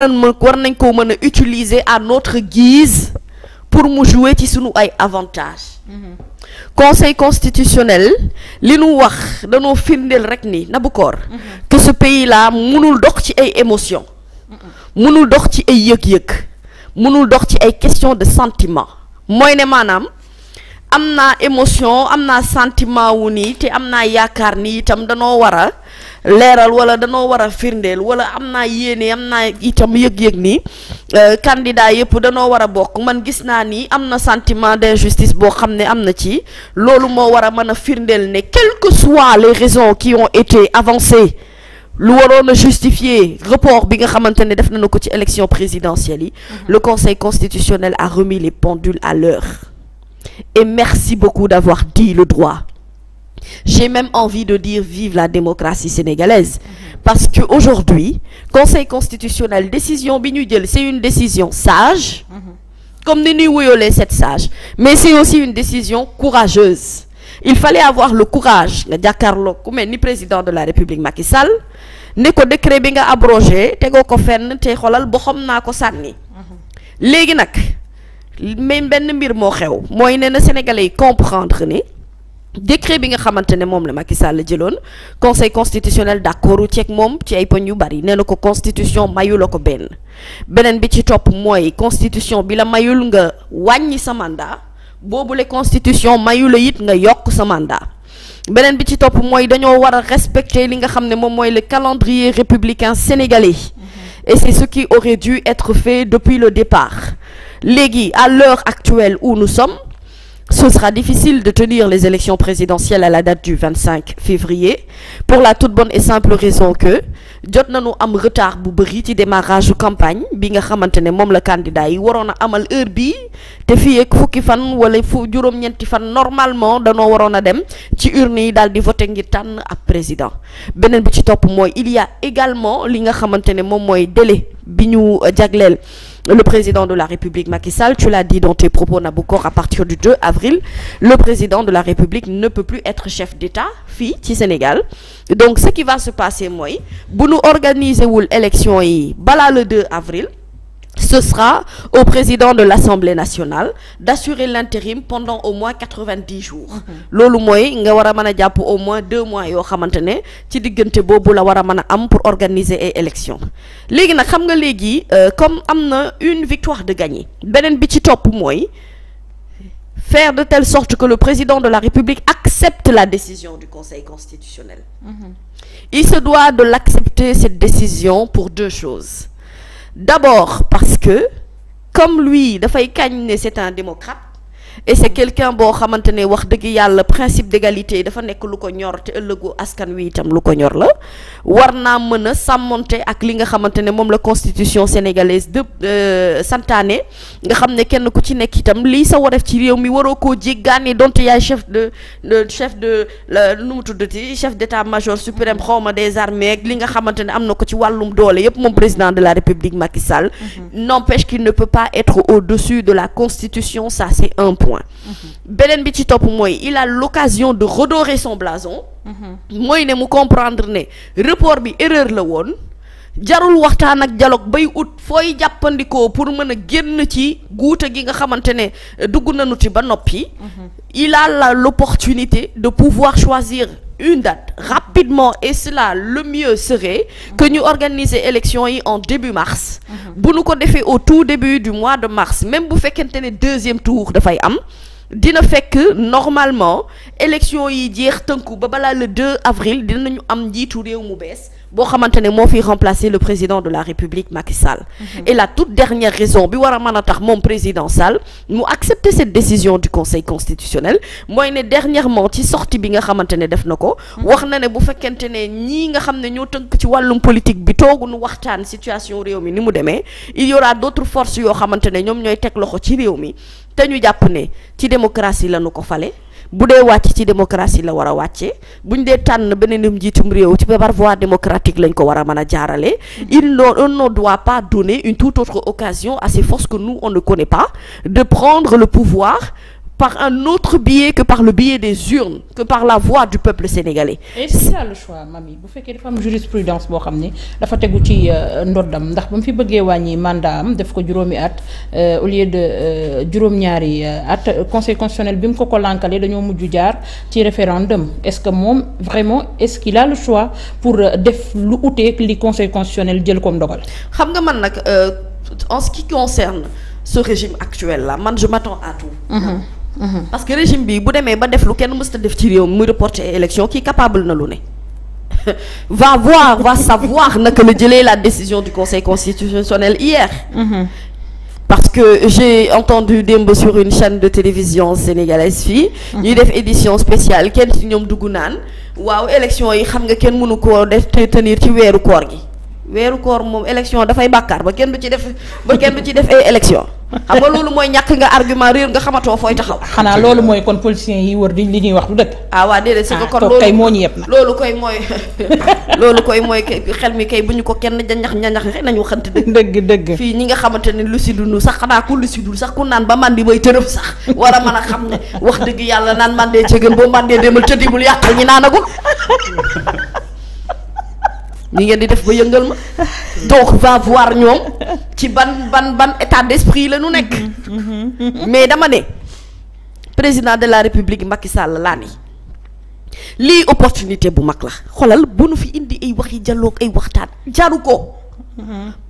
war nañ ko mën a utiliser à notre guise pour mu jouer ci sunu ay avantages. Conseil constitutionnel li nu wax danoo firndeel rek ni Naboucor que ce pays là mënul dox ci ay émotions mënul dox ci ay yëg-yëg mënul dox ci ay questions de sentiment mooy ne maanaam am naa émotion am naa sentiment wu nii te am naa yaakaar ni itam danoo war a leeral wala danoo war a firndeel wala am naa yéene am naa itam yëg-yëg ni candidat yëpp danoo war a bokk man gis naa ni am na sentiment d'injustice boo xam ne am na ci loolu moo war a mën a firndeel ne quelles que soient les raisons qui ont été avancées lu waroon a justifier report bi nga xamante ne def nañu ko ci élection présidentielle yi le Conseil constitutionnel a remis les pendules à l'heure et merci beaucoup d'avoir dit le droit. J'ai même envie de dire vive la démocratie sénégalaise parce que aujourd'hui Conseil constitutionnel décision bi ñu jël c'est une décision sage comme ni ñuy woyolee cette sage mais c'est aussi une décision courageuse. Il fallait avoir le courage nga jàkkaarloo ku mel ni président de la République Macky Sall ne ko décret bi nga abrogé tegoo ko fenn te xoolal boo xam naa ko sànni léegi nag même benn mbir moo xew mooy ne na Sénégalais yi comprendre ni décret bi nga xamante ne moom la Macky Sall jëloon Conseil constitutionnel d'accord ceeg moom ci ay poñ yu bari nee na ko constitution mayu la ko beneen bi ci topp mooy constitution bi la mayul nga wàññi sa mandat boobule constitution mayu la it nga yokk sa mandat beneen bi ci topp mooy dañoo war a respecter li nga xam ne moom mooy le calendrier républicain sénégalais et c'est ce qui aurait dû être fait depuis le départ léegi à l'heure actuelle où nous sommes ce sera difficile de tenir les élections présidentielles à la date du 25 février pour la toute bonne et simple raison que jot nañu am retard bu bëri ci démarrage campagne bi nga xamante ne moom la candidat yi waroon a amal heure bii te fii ak fukki fan wala juróom-ñeenti fan normalement danoo waroon a dem ci urne yi daal di voter ngir tànn ab président beneen bi ci topp mooy il y a également li nga xamante ne moom mooy délai bi ñu jagleel le président de la République Macky Sall, tu l'as dit dans tes propos Naboucor, à partir du 2 avril, le président de la République ne peut plus être chef d'État fii ci Sénégal. Donc ce qui va se passer mooy bu nu organiser wul élection yi balaa le 2 avril, ce sera au président de l'Assemblée nationale d'assurer l'intérim pendant au moins 90 jours. loolu mooy nga war a mën a jàpp au moins 2 mois yoo xamante ne ci diggante boobu la war a mën a am pour organiser ay élections léegi nag xam nga léegi comme am na une victoire de gagné beneen bi ci topp mooy faire de telle sorte que le président de la République accepte la décision du Conseil constitutionnel. Il se doit de l'accepter cette décision pour 2 choses. D'abord parce que comme lui dafay kañ ne c'est un démocrate et c'est quelqu'un boo xamante ne wax dëgg yàlla principe d'égalité dafa nekk lu ko ñor te ëllëgu askan wi itam lu ko ñor la war naa mën a sàmmonte ak li nga xamante ne moom la constitution sénégalaise de santaane nga xam ne kenn ku ci nekk itam lii sa wareef ci réew mi waroo koo jéggaane donte yaay chef de la nu mu tuddati chef d'état-major suprême xawma des armées ak li nga xamante ne am na ko ci wàllum doole yépp moom président de la République Macky Sall n'empêche qu'il ne peut pas être au-dessus de la constitution, ça c'est un point. beneen bi ci topp mooy il a l'occasion de redorer son blason mooy ne mu comprendre ne report bi erreur la woon jarul waxtaan ak dialogue bay ut fooy jàppandikoo pour mën a génn ci guuta gi nga xamante ne dugg nañu ci ba noppi il a l'opportunité de pouvoir choisir une date rapidement et cela le mieux serait que ñu organiser élection yi en début mars bu nu ko defee au tout début du mois de mars même bu fekkente ne 2e tour dafay am dina fekk normalement élection yi jeex tënku ba balaa le 2 avril dinañu am njiitu réew mu bees boo xamante ne moo fi remplacer le président de la République Macky Sall. Et la toute dernière raison bi war a mën a tax moom président Sall mu accepter cette décision du Conseil constitutionnel mooy ne dernièrement ci sortie bi nga xamante ne def na ko wax na ne bu fekkente ne ñii nga xam ne ñoo tënk ci wàllum politique bi toogu nu waxtaan situation réew mi ni mu demee il y aura d'autres forces yoo xamante ne ñoom ñooy teg loxo ci réew mi te ñu jàpp ne ci démocratie la nu ko fale bu dee wàcc ci démocratie la war a wàcce buñ dee tànn beneen njiitum réew ci par voie démocratique lañ ko war a mën a jaarale on ne doit pas donner une toute autre occasion à ces forces que nous on ne connaît pas de prendre le pouvoir par un autre biais que par le biais des urnes, que par la voix du peuple sénégalais. Est-ce qu'il y a le choix Mamy bu fekkee dafa am jurisprudence boo xam ne dafa tegu ci ndoddam ndax ba mu fi bëggee wàññi mandat am def ko juróomi at au lieu de juróom-ñaari at conseil constitutionnel bi mu ko lànkale dañoo mujj jaar ci référendum est-ce que moom vraiment est-ce qu'il a le choix pour def lu uteeg li conseil constitutionnel jël comme ndogal. xam nga man nag en ce qui concerne ce régime actuel là man je m'attends à tout. Parce que régime bi bu demee ba def lu kenn mësta def ci réew muy reporter élection kii capable na lu ne va savoir naka la jëlee la décision du conseil constitutionnel hier. Parce que j'ai entendu démb sur une chaîne de télévision sénégalaise fii ñuy def édition spéciale kenn ci ñoom dugg naan waaw élection yi xam nga kenn mënu koo def tenir ci weeru koor gi weeru koor moom élection dafay bàkkaar ba kenn du ci def ay élection xam nga loolu mooy ñàkk nga argument réer nga xamatoo fooy taxaw. xanaa loolu mooy kon politiciens yi wër di li ñuy wax du dëgg. waa déedéet c'est que kon loolu kay moo ñu yëpp nag. loolu koy mooy xel mi kay bu ñu ko kenn ñañax nañu waxante dëgg. fii ñi nga xamante ne lucidunu sax xanaa ku lucidul sax ku naan ba mandi bay tërëf sax war a mën a xam ne wax dëgg yàlla naan mandee cëgën boo mandee demal tëddi bul yàqal ñi naanagul. ni ngeen di def ba yëngal ma donc va voir ñoom ci ban état d'esprit la ñu nekk. mais dama ne président de la république Macky Sall laa ni lii opportunité bu mag la xoolal bu nu fi indi ay waxi dialogue ay waxtaan jaru ko.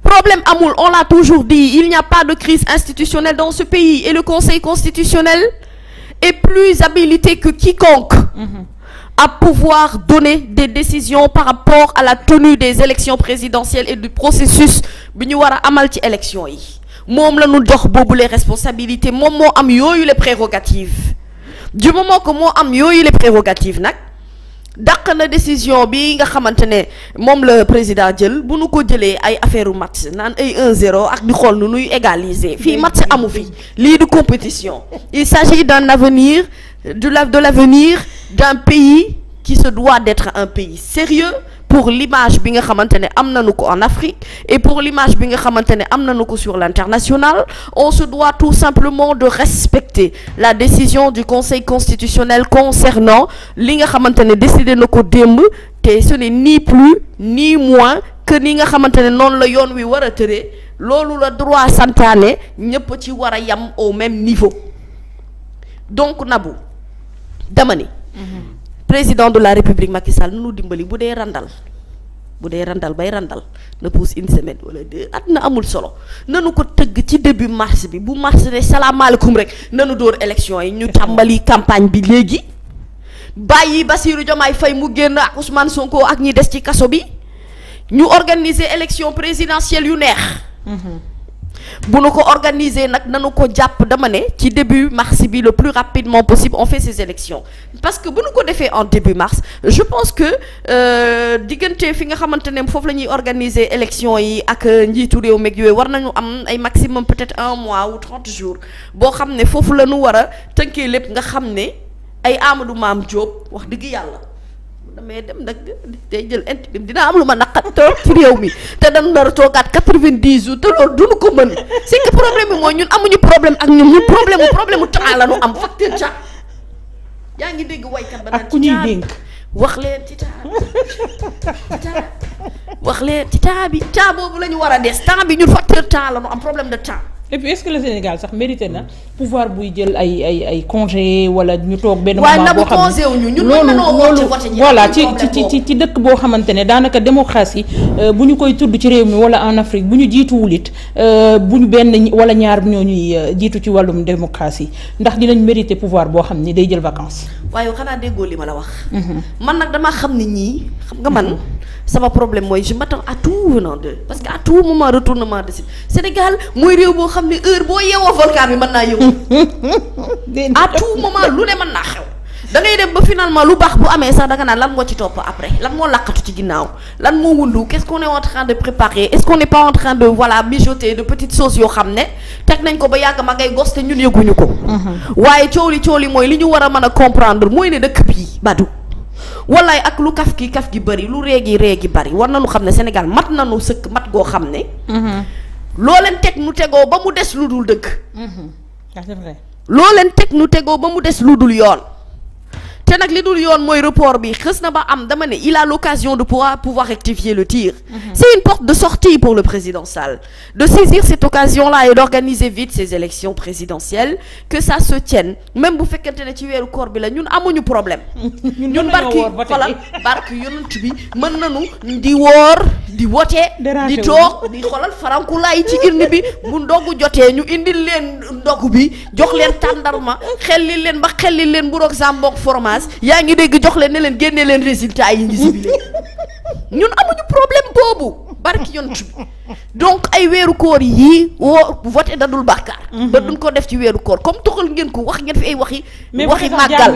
problème amul on l'a toujours dit il n'y a pas de crise institutionnelle dans ce pays et le conseil constitutionnel est plus habilité que quiconque. À pouvoir donner des décisions par rapport à la tenue des élections présidentielles et du processus bi ñu war a amal ci élections yi moom la ñu jox boobu les responsabilités moom moo am yooyu les prérogatives du moment que moo am yooyu les prérogatives nag dàq na décision bi nga xamante ne moom la président jël bu nu ko jëlee ay affaire u match naan ay 1-0 ak di xool nu nuy égaliser fii match amu fi lii du compétition il s'agit d'un avenir de l'avenir d'un pays qui se doit d'être un pays sérieux pour l'image bi nga xamante ne am nañu ko en Afrique et pour l'image bi nga xamante ne am nañu ko sur l'international on se doit tout simplement de respecter la décision du Conseil constitutionnel concernant li nga xamante ne décidé na ko démb te ce n'est ni plus ni moins que ni nga xamante ne noonu la yoon wi war a tëree loolu la droit santaane ñépp ci war a yam au même niveau donc Nabou dama ni président de la république Macky Sall nu dimbali bu dee randal bay randal na pousse une semaine wala 2 at na amul solo nanu ko tëgg ci début mars bi bu mars ne salaamaaleykum rek nanu dóor élection yi ñu tàmbali campagne bi léegi bàyyi Bassirou Diomaye Faye mu génn ak Ousmane Sonko ak ñi des ci kaso bi ñu organiser élection présidentielle yu neex bu nu ko organiser nag nanu ko jàpp dama ne ci début mars bi le plus rapidement possible on fait ces élections parce que bu nu ko defee en début mars je pense que diggante fi nga xamante ne foofu la ñuy organiser élections yi ak njiitu réew meeg yooyu war nañu am ay maximum peut-être 1 mois ou 30 jours boo xam ne foofu la ñu war a tënkee lépp nga xam ne ay Amadou Mame Diop wax dëgg yàlla damay dem nag day jël intérim dina am lu ma naqat trop ci réew mi te dañu nar a toogaat 90 jours te loolu duñu ko mën c'est que problème bi mooy ñun amuñu problème ak ñun problème mu temps la ñu am facteur temps yaa ngi dégg waykat ba naan ku ñuy dénk wax leen ci temps wax leen ci temps bi temps boobu la ñu war a des temps bi ñun facteur temps la ñu am problème de temps. et puis est-ce que le Sénégal sax mérité na pouvoir buy jël ay congé wala ñu toog benn moment boo xam ne loolu voilà ci dëkk boo xamante ne daanaka démocratie bu ñu koy tudd ci réew mi wala en Afrique bu ñu jiituwul it bu ñu benn wala ñaar ñoo ñuy jiitu ci wàllum démocratie ndax dinañ mérité pouvoir boo xam ni day jël vacances. waaye xanaa déggoo li ma la wax. man nag damaa xam ni ñii xam nga man sama problème mooy je m'attends à tout venant d'eux parce que à tout moment retournement de Sénégal mooy réew boo xam ne heure boo yeewoo volcan bi mën naa yëngu à tout moment lu ne mën naa xew da ngay dem ba finalement lu baax bu amee sax da nga naan lan moo ci topp après lan moo laqatu ci ginnaaw lan moo wundu qu'est-ce qu'on est en train de préparer est-ce qu'on n'est pas en train de mijoter de petites choses yoo xam ne teg nañ ko ba yàgg ma ngay gos te ñun yëguñu ko waaye coow li mooy li ñu war a mën a comprendre mooy ne dëkk bii Badou wallaay ak lu kaf gi bëri lu réegi bëri war nañu xam ne Sénégal mat nañu sëkk mat goo xam ne loo leen teg nu tegoo ba mu des lu dul dëgg c'est vrai loo leen teg nu tegoo ba mu des lu dul yoon te nag li dul yoon mooy report bi xës na ba am dama ne il a l'occasion de pouvoir rectifier le tir. C'est une porte de sortie pour le président Sall de saisir cette occasion-là et d'organiser vite ces élections présidentielles que ça se tienne même bu fekkente ne ci weeru koor bi la ñun amuñu problème. ñun barki xolal barki yonent bi mën nañu di woor di wote di toog di xolal farankulaay ci urne bi bu ndogu jotee ñu indil leen ndogu bi jox leen tàndarma xelli leen ba xelli leen bu roog zamboog fromage yaa ngi dégg jox leen ne leen génne leen résultat yi ngi sibile ñun amuñu problème boobu barki yont bi donc ay weeru koor yii voté dadul bàkkaar ba duñ ko def ci weeru koor comme toxal ngeen ko wax ngeen fi ay waxi màggal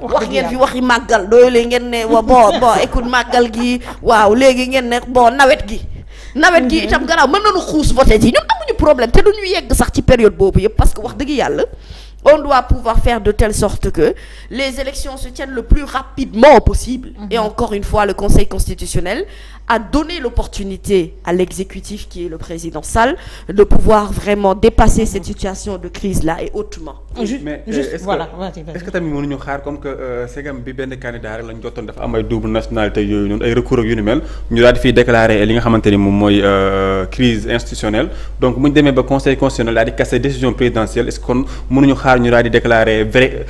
wax ngeen fi waxi màggal doole ngeen ne bon écoute màggal gi waaw léegi ngeen ne bon nawet gi itam gannaaw mën nañu xuus voté ji ñun amuñu problème te duñu yegg sax ci période boobu yëpp parce que wax dëgg yàlla on doit pouvoir faire de telle sorte que les élections se tiennent le plus rapidement possible. Et encore une fois, le Conseil constitutionnel a donné l'opportunité à l'exécutif, qui est le président Sall, de pouvoir vraiment dépasser cette situation de crise-là et hautement. Mais est-ce que tamit mënuñu xaar comme que segam bi benn candidat rek lañ jotoon dafa am ay double nationalité yooyu noonu ay recours ak yu ni mel ñu daal di fiy déclarer li nga xamante ni moom mooy crise institutionnelle donc bu ñu demee ba Conseil constitutionnel daal di casser décision présidentielle est-ce que kon mënuñu xaar ñu daal di déclarer vraie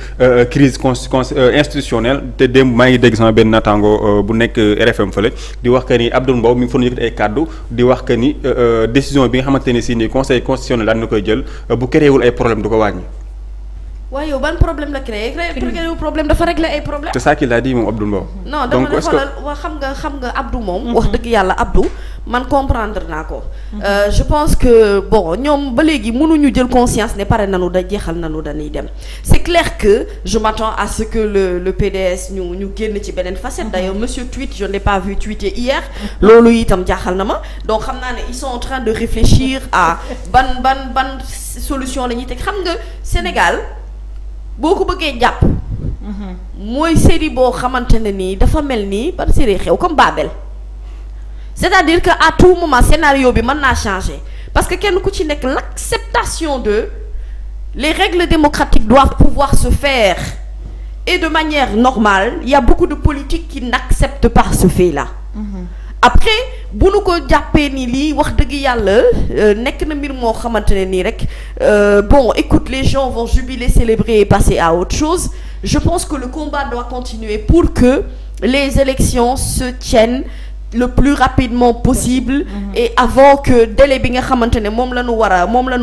crise institutionnelle te démb maa ngi dégg sama benn naataango bu nekk RFM fële di wax que ni Abdoul Mbow mi ngi fa yëkkati ay kàddu di wax que ni décision bi nga xamante ni si ni Conseil constitutionnel daal na koy jël bu créewul ay problème du ko wàññi. waaye yow ban problème la créé problème dafa régler ay problème. c'est ça qu'il a dit moom Abdoul Mbow. non dama ne xoolal waa xam nga Abdou moom. wax dëgg yàlla Abdou man comprendre naa ko. je pense que bon ñoom ba léegi mënuñu jël conscience ne pare nanu da jeexal nanu dañuy dem c'est clair que je m'attends à ce que le PDS ñu génn ci beneen facette. d'ailleurs monsieur Tweet je ne l'ai pas vu tweeter hier. loolu itam jaaxal na ma donc xam naa ne ils sont en train de réfléchir à ban solution la ñuy teg xam nga Sénégal. boo ko bëggee jàpp mooy série boo xamante ne nii dafa mel nii ban série xew comme Babel c'est-à-dire que à tout moment scénario bi mën naa changer parce que kenn ku ci nekk l'acceptation de les règles démocratiques doivent pouvoir se faire et de manière normale il y a beaucoup de politiques qui n'acceptent pas ce fait-là. Après bu nu ko jàppee ni lii wax dëgg yàlla nekk na mbir moo xamante ne nii rek bon écoute les gens vont jubiler célébrer et passer à autre chose je pense que le combat doit continuer pour que les élections se tiennent le plus rapidement possible et avant que délai bi nga xamante ne moom la ñu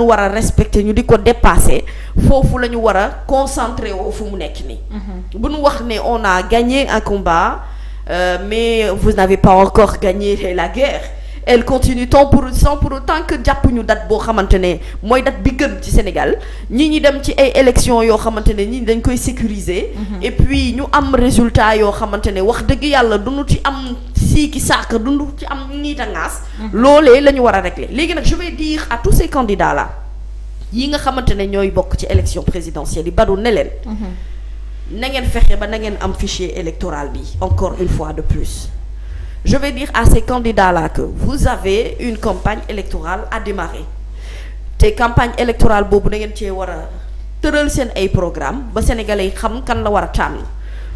war a respecter ñu di ko dépasser foofu la ñu war a concentrer woo fu mu nekk nii bu nu wax ne on a gagné un combat mais vous n'avez pas encore gagné la guerre elle continue sans pour autant que jàpp ñu date boo xamante ne mooy date bi gën ci Sénégal ñi dem ci ay élections yoo xamante ne ñi dañ koy sécuriser et puis ñu am résultat yoo xamante ne wax dëgg yàlla duñu ci am siiki saaka duñu ci am niita ngaas loolee la ñu war a régler léegi nag je vais dire à tous ces candidats là yi nga xamante ne ñooy bokk ci élection présidentielle yi badu ne leen na ngeen fexe ba na ngeen am fichier électoral bi encore une fois de plus je vais dire à ces candidats là que vous avez une campagne électorale à démarrer te campagne électorale boobu da ngeen cee war a tëral seen ay programme ba sénégalais yi xam kan la war a tànn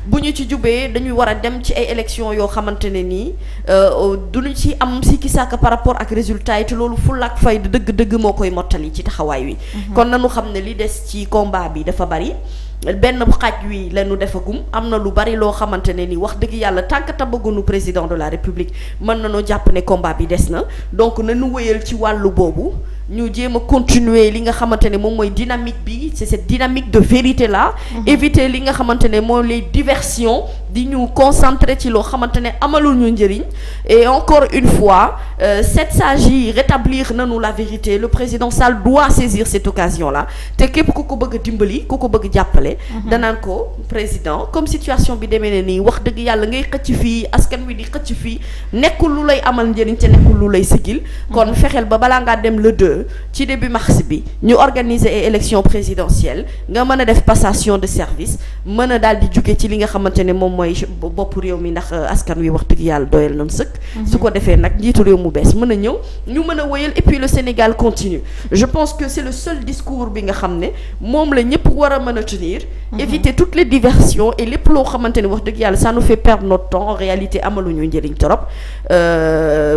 bu ñu ci jubee dañuy war a dem ci ay élections yoo xamante ne nii duñu ci am sikki sàkk par rapport ak résultat yi te loolu fulla ak fayda dëgg-dëgg moo koy mottali ci taxawaay wi kon nañu xam ne li des ci combat bi dafa bari benn xaaj wi lañu defagum am na lu bari loo xamante ne ni wax dëgg yàlla tànk tabagunu président de la république mën nañoo jàpp ne combat bi des na donc nañu wéyal ci wàllu boobu ñu jéem a continuer li nga xamante ne moom mooy dynamique bi c'est cette dynamique de vérité là éviter li nga xamante ne mooy les diversions di ñu concentrer ci loo xamante ne amalul ñu njëriñ et encore une fois cette sage rétablir nañu la vérité le président Sall doit saisir cette occasion là te képp ku ko bëgg a dimbali ku ko bëgg jàppale danaan ko président comme situation bi demee ne nii wax dëgg yàlla ngay xëcc fii askan wi di xëcc fii nekkul lu lay amal njëriñ te nekkul lu lay sigil kon fexeel ba balaa ngaa dem le 2 ci début mars bi ñu organiser ay élections présidentielles nga mën a def passation de service mën a daal di jóge ci li nga xamante ne moom mooy mooy bopp réew mi ndax askan wi wax dëgg yàlla doyal nañ sëkk. su ko defee nag njiitu réew mu bees mën a ñëw ñu mën a wéyal et puis le Sénégal continue je pense que c'est le seul discours bi nga xam ne moom la ñëpp war a mën a tenir. éviter toutes les diversions et lépp loo xamante ne wax dëgg yàlla ça nous fait perdre notre temps en réalité amaluñu njëriñ trop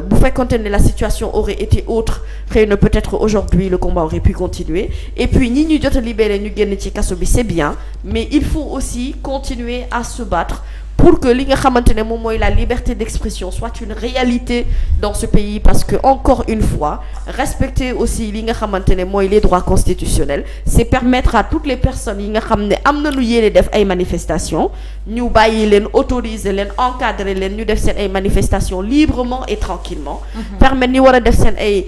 bu fekkonte ne la situation aurait été autre xëy na peut-être aujourd'hui le combat aurait pu continuer et puis ñi ñu jot a libéré ñu génn ci kaso bi c'est bien mais il faut aussi continuer à se battre pour que li nga xamante ne moom mooy la liberté d'expression soit une réalité dans ce pays parce que encore une fois respecter aussi li nga xamante ne mooy les droits constitutionnels c'est permettre à toutes les personnes yi nga xam ne am na lu yéene def ay manifestations ñu bàyyi leen autoriser leen encadrer leen ñu def seen ay manifestations librement et tranquillement permettre ñi war a def seen ay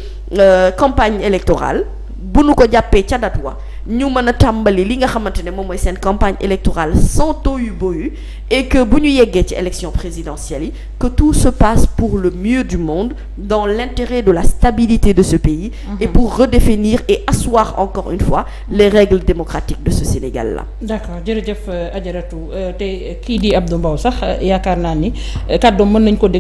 campagne électorale bu nu ko jàppee ca date wa ñu mën a tàmbali li nga xamante ne moom mooy seen campagne électorale sans tohu bohu et que bu ñu yeggee ci élection présidentielle yi que tout se passe pour le mieux du monde dans l'intérêt de la stabilité de ce pays et pour redéfinir et asseoir encore une fois les règles démocratiques de ce Sénégal là. D'accord jërëjëf Adjaratou te kii di Abdou Mbow sax yaakaar naa ni kàddoom mën nañ ko dégg